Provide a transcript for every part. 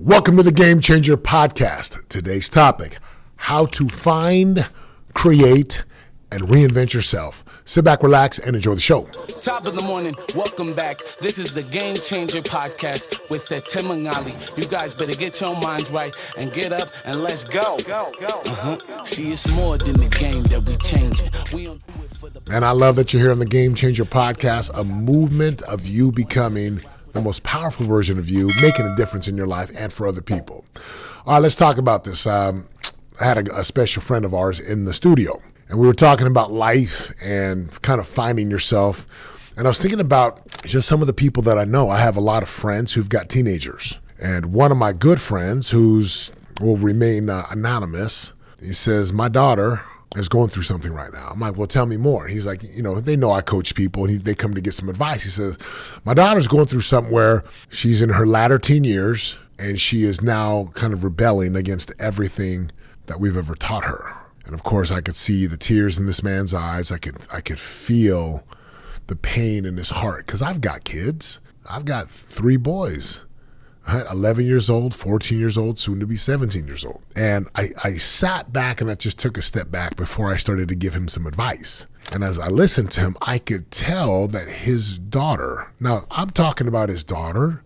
Welcome to the Game Changer podcast. Today's topic, how to find, create, and reinvent yourself. Sit back, relax, and enjoy the show. Top of the morning, welcome back. This is the Game Changer podcast with Setema Gali. You guys better get your minds right and get up and let's go. See, it's more than the game that we changing. We don't do it for the... And I love that you're here on the Game Changer podcast, a movement of you becoming the most powerful version of you, making a difference in your life and for other people. All right, let's talk about this. I had a special friend of ours in the studio, and we were talking about life and kind of finding yourself. And I was thinking about just some of the people that I know. I have a lot of friends who've got teenagers. And one of my good friends, will remain anonymous, he says, my daughter is going through something right now. I'm like, well, tell me more. He's like, they know I coach people, and they come to get some advice. He says, my daughter's going through something where she's in her latter teen years, and she is now kind of rebelling against everything that we've ever taught her. And of course, I could see the tears in this man's eyes. I could feel the pain in his heart, because I've got kids. I've got 3 boys. 11 years old, 14 years old, soon to be 17 years old. And I sat back and I just took a step back before I started to give him some advice. And as I listened to him, I could tell that his daughter, now I'm talking about his daughter,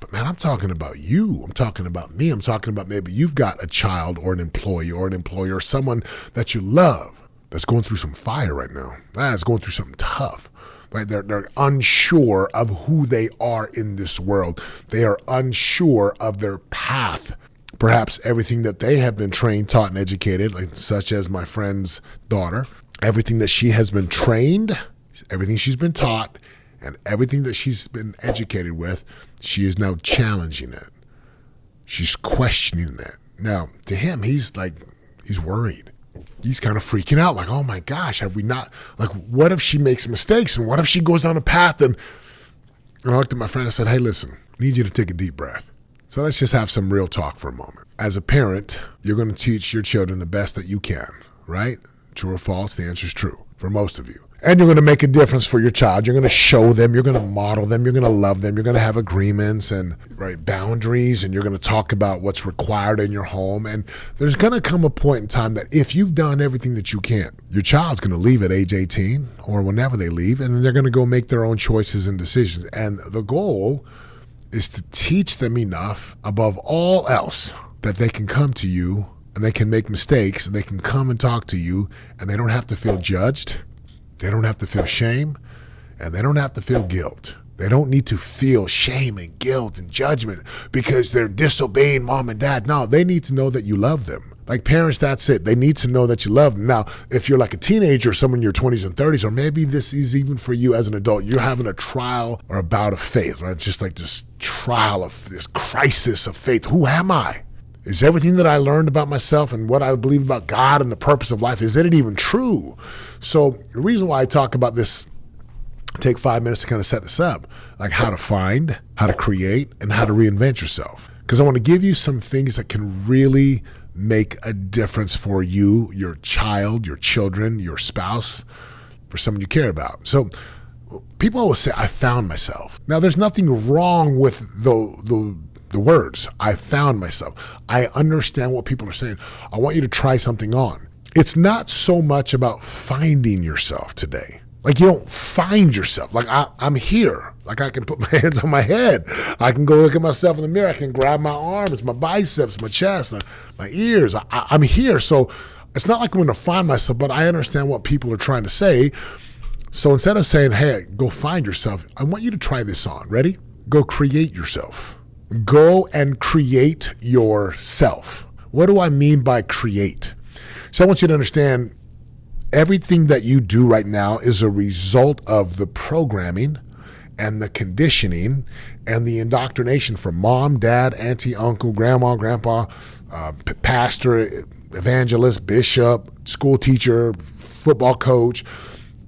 but man, I'm talking about you. I'm talking about me. I'm talking about maybe you've got a child or an employee or an employer or someone that you love that's going through some fire right now. That's going through something tough. Right? They're unsure of who they are in this world. They are unsure of their path. Perhaps everything that they have been trained, taught, and educated, like such as my friend's daughter, everything that she has been trained, everything she's been taught, and everything that she's been educated with, she is now challenging it. She's questioning it. Now, to him, he's worried. He's kind of freaking out, like, oh my gosh, have we not, like, what if she makes mistakes, and what if she goes down a path? And I looked at my friend and said, hey, listen, I need you to take a deep breath. So let's just have some real talk for a moment. As a parent, you're going to teach your children the best that you can, right? True or false? The answer is true for most of you. And you're going to make a difference for your child. You're going to show them, you're going to model them, you're going to love them, you're going to have agreements and boundaries, and you're going to talk about what's required in your home. And there's going to come a point in time that if you've done everything that you can, your child's going to leave at age 18 or whenever they leave, and then they're going to go make their own choices and decisions. And the goal is to teach them enough above all else that they can come to you and they can make mistakes and they can come and talk to you and they don't have to feel judged. They don't have to feel shame, and they don't have to feel guilt. They don't need to feel shame and guilt and judgment because they're disobeying mom and dad. No, they need to know that you love them. Like parents, that's it. They need to know that you love them. Now, if you're like a teenager, someone in your 20s and 30s, or maybe this is even for you as an adult, you're having a trial or a bout of faith, right? It's just like this trial of this crisis of faith. Who am I? Is everything that I learned about myself and what I believe about God and the purpose of life, is it even true? So the reason why I talk about this, take 5 minutes to kind of set this up, like how to find, how to create, and how to reinvent yourself. Because I want to give you some things that can really make a difference for you, your child, your children, your spouse, for someone you care about. So people always say, I found myself. Now, there's nothing wrong with the words, I found myself. I understand what people are saying. I want you to try something on. It's not so much about finding yourself today. Like you don't find yourself. Like I'm here. Like I can put my hands on my head. I can go look at myself in the mirror. I can grab my arms, my biceps, my chest, my ears. I'm here. So it's not like I'm going to find myself, but I understand what people are trying to say. So instead of saying, hey, go find yourself, I want you to try this on. Ready? Go create yourself. Go and create yourself. What do I mean by create? So I want you to understand everything that you do right now is a result of the programming and the conditioning and the indoctrination from mom, dad, auntie, uncle, grandma, grandpa, pastor, evangelist, bishop, school teacher, football coach.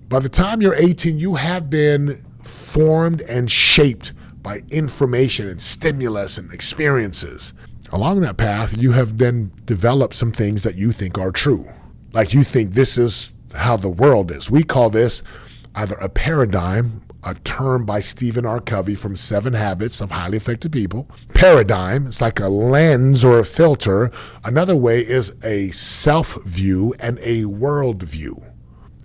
By the time you're 18, you have been formed and shaped by information and stimulus and experiences. Along that path, you have then developed some things that you think are true. Like you think this is how the world is. We call this either a paradigm a term by Stephen R. Covey from 7 Habits of Highly Effective People. Paradigm, it's like a lens or a filter. Another way is a self-view and a world view.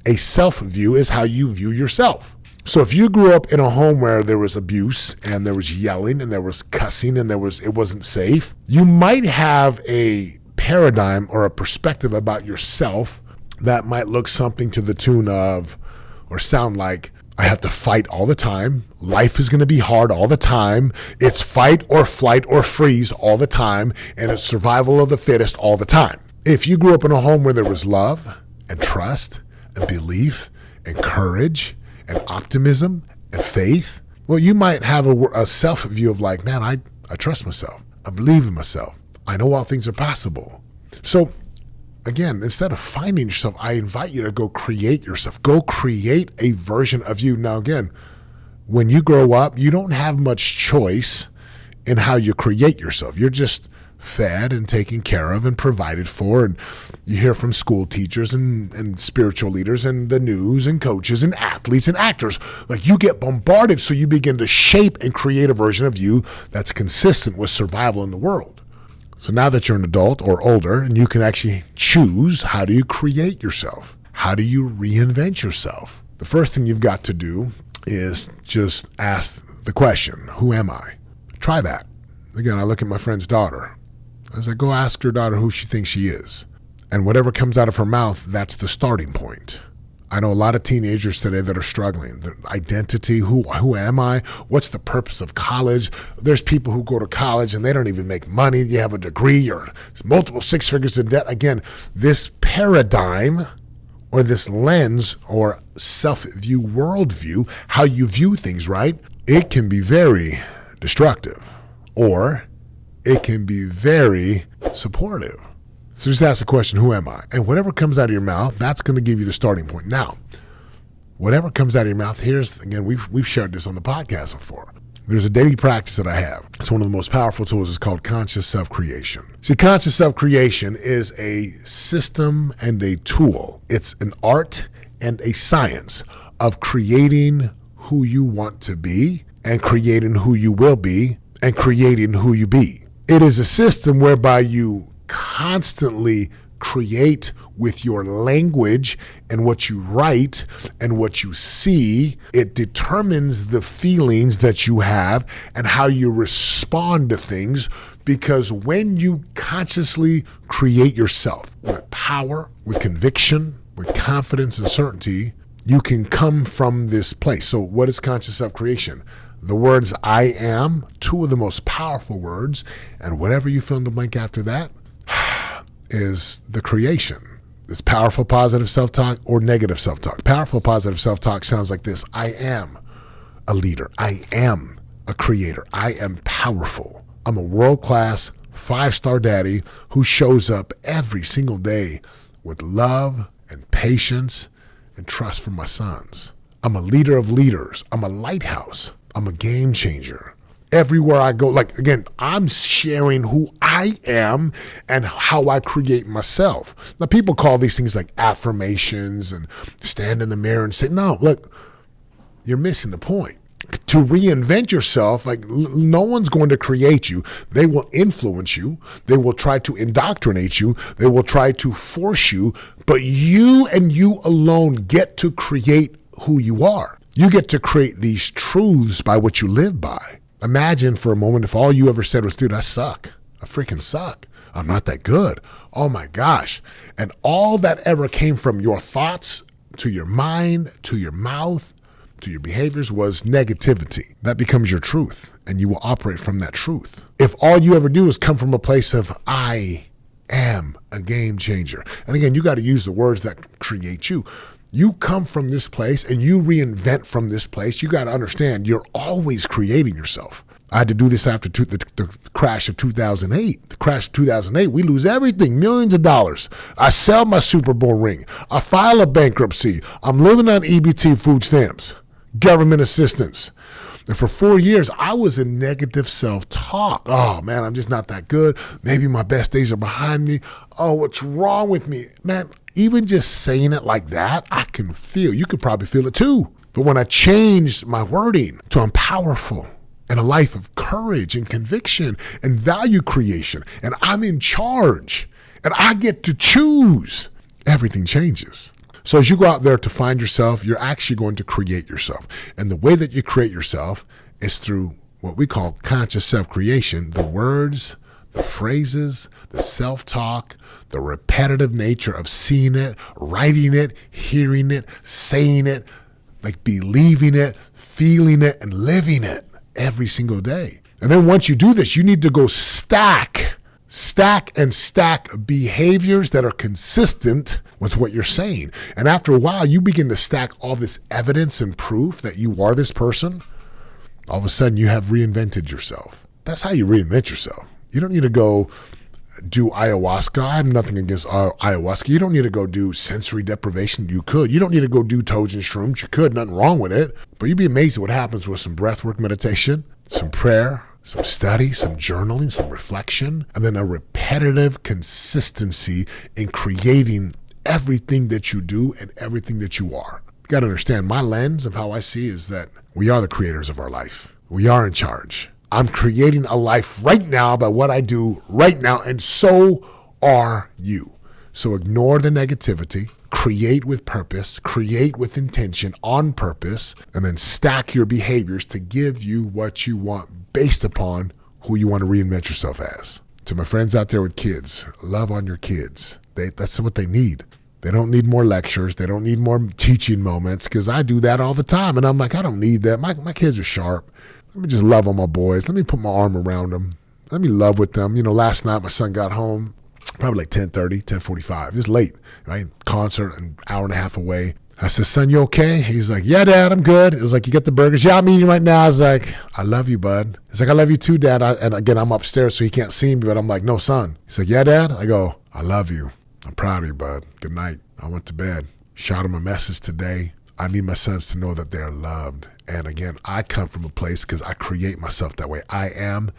A self-view is how you view yourself. So if you grew up in a home where there was abuse and there was yelling and there was cussing and it wasn't safe, you might have a paradigm or a perspective about yourself that might look something to the tune of, or sound like, I have to fight all the time. Life is going to be hard all the time. It's fight or flight or freeze all the time. And it's survival of the fittest all the time. If you grew up in a home where there was love and trust and belief and courage and optimism and faith, well, you might have a self-view of like, man, I trust myself. I believe in myself. I know all things are possible. So again, instead of finding yourself, I invite you to go create yourself. Go create a version of you. Now, again, when you grow up, you don't have much choice in how you create yourself. You're just fed and taken care of and provided for. And you hear from school teachers and spiritual leaders and the news and coaches and athletes and actors. Like, you get bombarded, so you begin to shape and create a version of you that's consistent with survival in the world. So now that you're an adult or older and you can actually choose, how do you create yourself? How do you reinvent yourself? The first thing you've got to do is just ask the question, who am I? Try that. Again, I look at my friend's daughter. I say, go ask your daughter who she thinks she is. And whatever comes out of her mouth, that's the starting point. I know a lot of teenagers today that are struggling. Their identity, who am I? What's the purpose of college? There's people who go to college and they don't even make money. You have a degree or multiple 6 figures in debt. Again, this paradigm or this lens or self-view, worldview, how you view things, right? It can be very destructive, or it can be very supportive. So just ask the question, who am I? And whatever comes out of your mouth, that's going to give you the starting point. Now, whatever comes out of your mouth, here's, again, we've shared this on the podcast before. There's a daily practice that I have. It's one of the most powerful tools. It's called conscious self-creation. See, conscious self-creation is a system and a tool. It's an art and a science of creating who you want to be and creating who you will be and creating who you be. It is a system whereby you constantly create with your language and what you write and what you see. It determines the feelings that you have and how you respond to things, because when you consciously create yourself with power, with conviction, with confidence and certainty, you can come from this place. So what is conscious self-creation? The words I am, 2 of the most powerful words, and whatever you fill in the blank after that is the creation. It's powerful positive self-talk or negative self-talk. Powerful positive self-talk sounds like this: I am a leader. I am a creator. I am powerful. I'm a world-class 5-star daddy who shows up every single day with love and patience and trust for my sons. I'm a leader of leaders. I'm a lighthouse. I'm a game changer. Everywhere I go, like, again, I'm sharing who I am and how I create myself. Now, people call these things like affirmations and stand in the mirror and say, no, look, you're missing the point. To reinvent yourself, like, no one's going to create you. They will influence you. They will try to indoctrinate you. They will try to force you, but you and you alone get to create who you are. You get to create these truths by what you live by. Imagine for a moment if all you ever said was, dude, I suck. I freaking suck. I'm not that good. Oh my gosh. And all that ever came from your thoughts to your mind, to your mouth, to your behaviors was negativity. That becomes your truth, and you will operate from that truth. If all you ever do is come from a place of, I am a game changer. And again, you got to use the words that create you. You come from this place and you reinvent from this place. You got to understand, you're always creating yourself. I had to do this after the crash of 2008. The crash of 2008, we lose everything, millions of dollars. I sell my Super Bowl ring. I file a bankruptcy. I'm living on EBT food stamps, government assistance. And for 4 years, I was in negative self-talk. Oh, man, I'm just not that good. Maybe my best days are behind me. Oh, what's wrong with me? Man, even just saying it like that, I can feel. You could probably feel it too. But when I changed my wording to I'm powerful and a life of courage and conviction and value creation, and I'm in charge and I get to choose, everything changes. So as you go out there to find yourself, you're actually going to create yourself. And the way that you create yourself is through what we call conscious self-creation, the words, the phrases, the self-talk, the repetitive nature of seeing it, writing it, hearing it, saying it, like believing it, feeling it, and living it every single day. And then once you do this, you need to go stack behaviors that are consistent with what you're saying. And after a while, you begin to stack all this evidence and proof that you are this person. All of a sudden, you have reinvented yourself. That's how you reinvent yourself. You don't need to go do ayahuasca. I have nothing against ayahuasca. You don't need to go do sensory deprivation. You could. You don't need to go do toads and shrooms. You could. Nothing wrong with it. But you'd be amazed at what happens with some breathwork meditation, some prayer, some study, some journaling, some reflection, and then a repetitive consistency in creating everything that you do and everything that you are. You got to understand, my lens of how I see is that we are the creators of our life. We are in charge. I'm creating a life right now by what I do right now, and so are you. So ignore the negativity, create with purpose, create with intention on purpose, and then stack your behaviors to give you what you want based upon who you want to reinvent yourself as. To my friends out there with kids, love on your kids. That's what they need. They don't need more lectures. They don't need more teaching moments, because I do that all the time. And I'm like, I don't need that. My kids are sharp. Let me just love on my boys. Let me put my arm around them. Let me love with them. You know, last night my son got home, probably like 10:30, 10:45. It's late, right? Concert an hour and a half away. I said, son, you okay? He's like, yeah, Dad, I'm good. It was like, you get the burgers? Yeah, I'm eating right now. I was like, I love you, bud. He's like, I love you too, Dad. And again, I'm upstairs, so he can't see me, but I'm like, no, son. He's like, yeah, Dad? I go, I love you. I'm proud of you, bud. Good night. I went to bed. Shot him a message today. I need my sons to know that they're loved. And again, I come from a place because I create myself that way. I am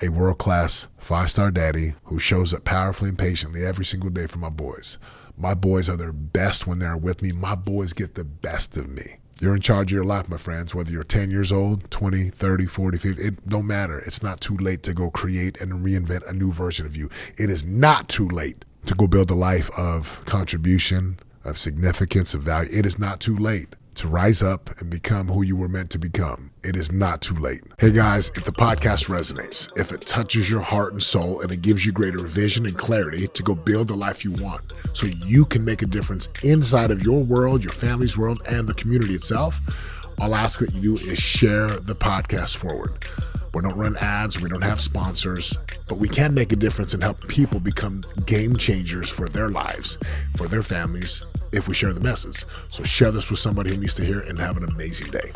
a world-class 5-star daddy who shows up powerfully and patiently every single day for my boys. My boys are their best when they're with me. My boys get the best of me. You're in charge of your life, my friends, whether you're 10 years old, 20, 30, 40, 50, it don't matter. It's not too late to go create and reinvent a new version of you. It is not too late to go build a life of contribution, of significance, of value. It is not too late to rise up and become who you were meant to become. It is not too late. Hey guys, if the podcast resonates, if it touches your heart and soul, and it gives you greater vision and clarity to go build the life you want so you can make a difference inside of your world, your family's world, and the community itself, all I ask that you do is share the podcast forward. We don't run ads, we don't have sponsors, but we can make a difference and help people become game changers for their lives, for their families, if we share the message. So share this with somebody who needs to hear it, and have an amazing day.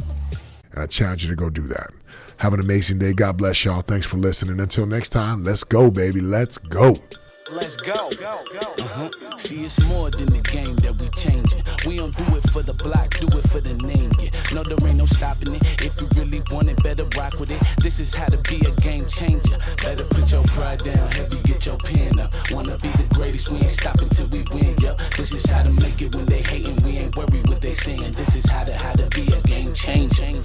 And I challenge you to go do that. Have an amazing day. God bless y'all. Thanks for listening. Until next time, let's go, baby. Let's go. Let's go. See, it's more than the game that we changing. We don't do it for the block, do it for the name. Yeah. No, there ain't no stopping it. If you really want it, better rock with it. This is how to be a game changer. Better put your pride down, heavy, get your pen up. Wanna be the greatest, we ain't stopping till we win, yo. This is how to make it when they hating, we ain't worried what they saying. This is how to be a game changer.